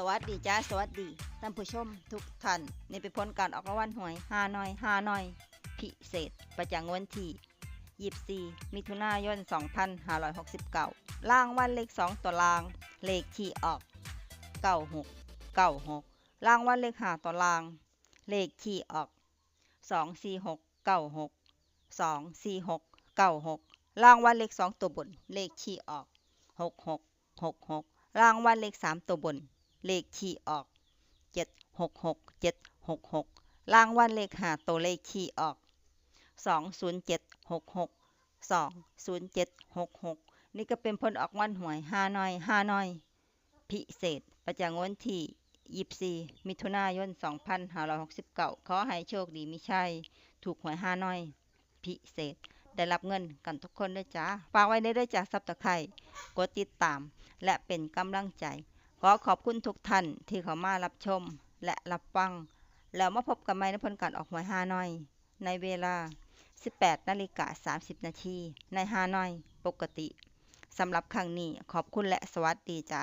สวัสดีจ้าสวัสดีท่านผู้ชมทุกท่านนี่เป็นผลการออกรางวัลหวยฮานอยพิเศษประจำวันที่24มิถุนายน2569รางวัลเลข2ตัวรางเลขที่ออก9696รางวัลเลข5ตัวรางเลขที่ออก24696 24696รางวัลเลข2ตัวบนเลขที่ออก6666รางวัลเลข3ตัวบนเลขที่ออก766766รางวัลเลข5ตัวเลขที่ออก20766 20766นี่ก็เป็นผลออกรางวัลหวยฮานอยพิเศษประจำวันที่24มิถุนายน2569ขอให้โชคดีมีชัยถูกหวยฮานอยพิเศษได้รับเงินกันทุกคนด้วยจ้าฝากไว้ในด้วยจ้าซับสไครบ์กดติดตามและเป็นกำลังใจขอขอบคุณทุกท่านที่เข้ามารับชมและรับฟังแล้วมาพบกันใหม่ในผลการออกหวยฮานอยในเวลา 18:30 นาทีในฮานอยปกติสำหรับครั้งนี้ขอบคุณและสวัสดีจ้า